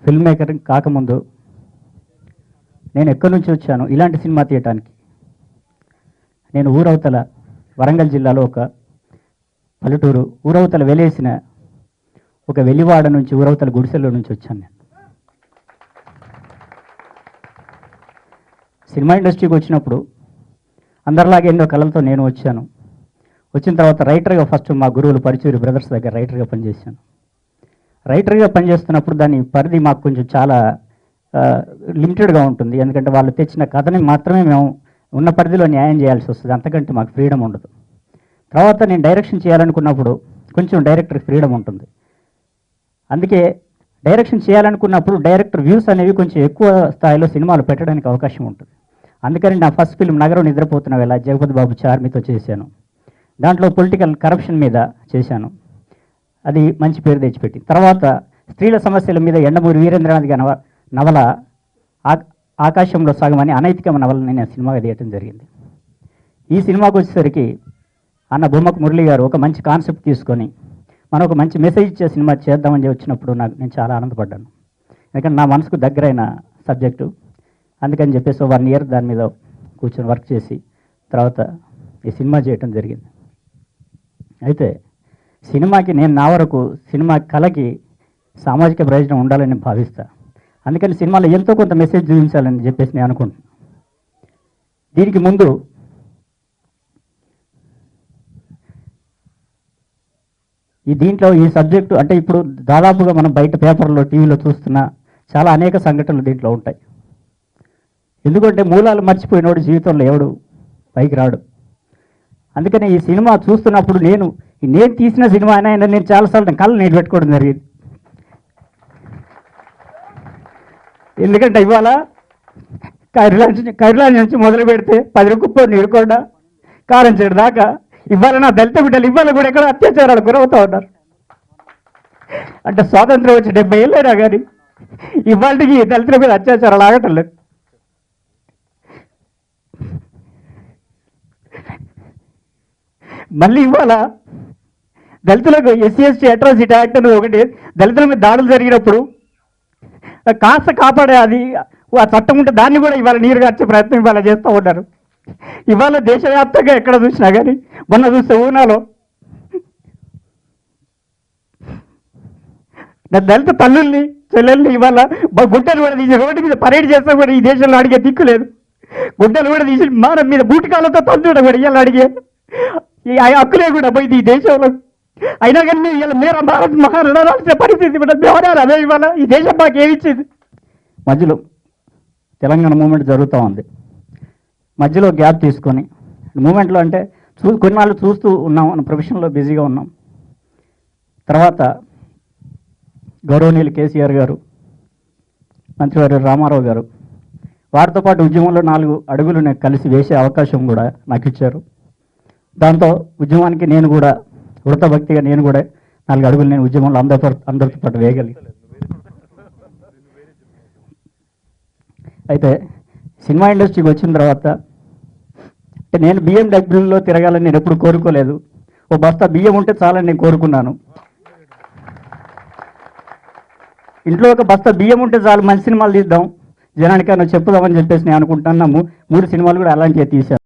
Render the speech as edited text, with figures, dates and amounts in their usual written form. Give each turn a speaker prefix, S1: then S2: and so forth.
S1: Film maker కాకముందు నేను ఎక్కడి నుంచి వచ్చాను ఇలాంటి సినిమా తీయటానికి. నేను ఊరవతల వరంగల్ జిల్లాలో ఒక పల్లెటూరు ఊరవతల వెలేసిన ఒక వెలివాడ నుంచి ఊరవతల గుడిసెల్లో నుంచి వచ్చాను. నేను సినిమా ఇండస్ట్రీకి వచ్చినప్పుడు అందరిలాగే ఎన్నో కళలతో నేను వచ్చాను. వచ్చిన తర్వాత రైటర్గా ఫస్ట్ మా గురువులు పరుచూరి బ్రదర్స్ దగ్గర రైటర్గా పనిచేశాను. రైటర్గా పనిచేస్తున్నప్పుడు దాని పరిధి మాకు కొంచెం చాలా లిమిటెడ్గా ఉంటుంది. ఎందుకంటే వాళ్ళు తెచ్చిన కథని మాత్రమే మేము ఉన్న పరిధిలో న్యాయం చేయాల్సి వస్తుంది, అంతకంటే మాకు ఫ్రీడమ్ ఉండదు. తర్వాత నేను డైరెక్షన్ చేయాలనుకున్నప్పుడు కొంచెం డైరెక్టర్ ఫ్రీడమ్ ఉంటుంది. అందుకే డైరెక్షన్ చేయాలనుకున్నప్పుడు డైరెక్టర్ వ్యూస్ అనేవి కొంచెం ఎక్కువ స్థాయిలో సినిమాలు పెట్టడానికి అవకాశం ఉంటుంది. అందుకని నా ఫస్ట్ ఫిల్మ్ నగరం నిద్రపోతున్న వేళ జగపతి బాబు చార్మితో చేశాను. దాంట్లో పొలిటికల్ కరప్షన్ మీద చేశాను, అది మంచి పేరు తెచ్చిపెట్టింది. తర్వాత స్త్రీల సమస్యల మీద ఎండమూరి వీరేంద్రనాథ్ గారి నవల ఆకాశంలో సగం అని అనైతికమైన నవలని నేను సినిమాగా తీయటం జరిగింది. ఈ సినిమాకి వచ్చేసరికి అన్న బొమ్మకు మురళి గారు ఒక మంచి కాన్సెప్ట్ తీసుకొని మనం ఒక మంచి మెసేజ్ ఇచ్చే సినిమా చేద్దామని వచ్చినప్పుడు నేను చాలా ఆనందపడ్డాను. ఎందుకంటే నా మనసుకు దగ్గరైన సబ్జెక్టు. అందుకని చెప్పేసి 1 year దాని మీద కూర్చొని వర్క్ చేసి తర్వాత ఈ సినిమా చేయటం జరిగింది. అయితే సినిమాకి నేను నా వరకు సినిమా కళకి సామాజిక ప్రయోజనం ఉండాలని భావిస్తా. అందుకని సినిమాలో ఎంతో కొంత మెసేజ్ చూపించాలని చెప్పేసి నేను అనుకుంటున్నాను. దీనికి ముందు దీంట్లో ఈ సబ్జెక్టు అంటే ఇప్పుడు దాదాపుగా మనం బయట పేపర్లో టీవీలో చూస్తున్న చాలా అనేక సంఘటనలు దీంట్లో ఉంటాయి. ఎందుకంటే మూలాలు మర్చిపోయినోడు జీవితంలో ఎవడు పైకి రాడు. అందుకని ఈ సినిమా చూస్తున్నప్పుడు నేను తీసిన సినిమా అయినా నేను చాలాసార్లు కళ్ళు నీళ్ళు పెట్టుకోవడం జరిగింది. ఎందుకంటే ఇవాళ కైలాంజ్ నుంచి మొదలు పెడితే 10 కుప్ప నీరుకొండ కారం చెడు దాకా ఇవాళ నా దళిత బిడ్డలు ఇవాళ కూడా ఎక్కడ అత్యాచారాలు గురవుతూ ఉన్నారు. అంటే స్వాతంత్రం వచ్చి 70 ఏళ్ళైనా కానీ ఇవాళకి దళితుల మీద అత్యాచారాలు ఆగటం లేదు. మళ్ళీ ఇవాళ దళితులకు SC/ST అట్రాసిటీ యాక్ట్ అనేది ఒకటి, దళితుల మీద దాడులు జరిగినప్పుడు కాస్త కాపాడే అది ఆ చట్టం ఉంటే దాన్ని కూడా ఇవాళ నీరు గార్చే ప్రయత్నం ఇవాళ చేస్తూ ఉన్నారు. ఇవాళ దేశవ్యాప్తంగా ఎక్కడ చూసినా కానీ మొన్న చూస్తే ఊనాలో దళిత తల్లుల్ని చెల్లెల్ని ఇవాళ గుడ్డలు కూడా తీసి రోడ్డు మీద పరేడ్ చేస్తా కూడా ఈ దేశంలో అడిగే దిక్కు లేదు. గుడ్డలు కూడా తీసి మానం మీద బూటికాలతో తందుడం కూడా ఇవాళ అడిగే ఈ హక్కులే కూడా పోయింది ఈ దేశంలో. అయినా కానీ ఇలా మేర భారత్ మహారాష్ట్ర పరిస్థితి వ్యవహారాలు అదే ఇవాళ ఈ దేశం మాకు ఏమిచ్చింది. మధ్యలో తెలంగాణ మూమెంట్ జరుగుతూ ఉంది. మధ్యలో గ్యాప్ తీసుకొని మూమెంట్లో అంటే కొన్నాళ్ళు చూస్తూ ఉన్నాం, మన ప్రొఫెషన్లో బిజీగా ఉన్నాం. తర్వాత గౌరవనీయులు కేసీఆర్ గారు, మంత్రివారు రామారావు గారు, వారితో పాటు ఉద్యమంలో 4 అడుగులు నేను కలిసి వేసే అవకాశం కూడా నాకు ఇచ్చారు. దాంతో ఉద్యమానికి నేను కూడా వృతభక్తిగా నేను కూడా 4 అడుగులు నేను ఉద్యమంలో అందరితో పాటు వేయగలిగాను. అయితే సినిమా ఇండస్ట్రీకి వచ్చిన తర్వాత అంటే నేను BMW తిరగాలని నేను ఎప్పుడు కోరుకోలేదు. ఓ బస్తా బియ్యం ఉంటే చాలని నేను కోరుకున్నాను. ఇంట్లో ఒక బస్తా బియ్యం ఉంటే చాలు, మంచి సినిమాలు తీద్దాం జనానికన్నా చెప్పుదామని చెప్పేసి నేను అనుకుంటున్నాము. 3 సినిమాలు కూడా అలాంటివి తీశాను.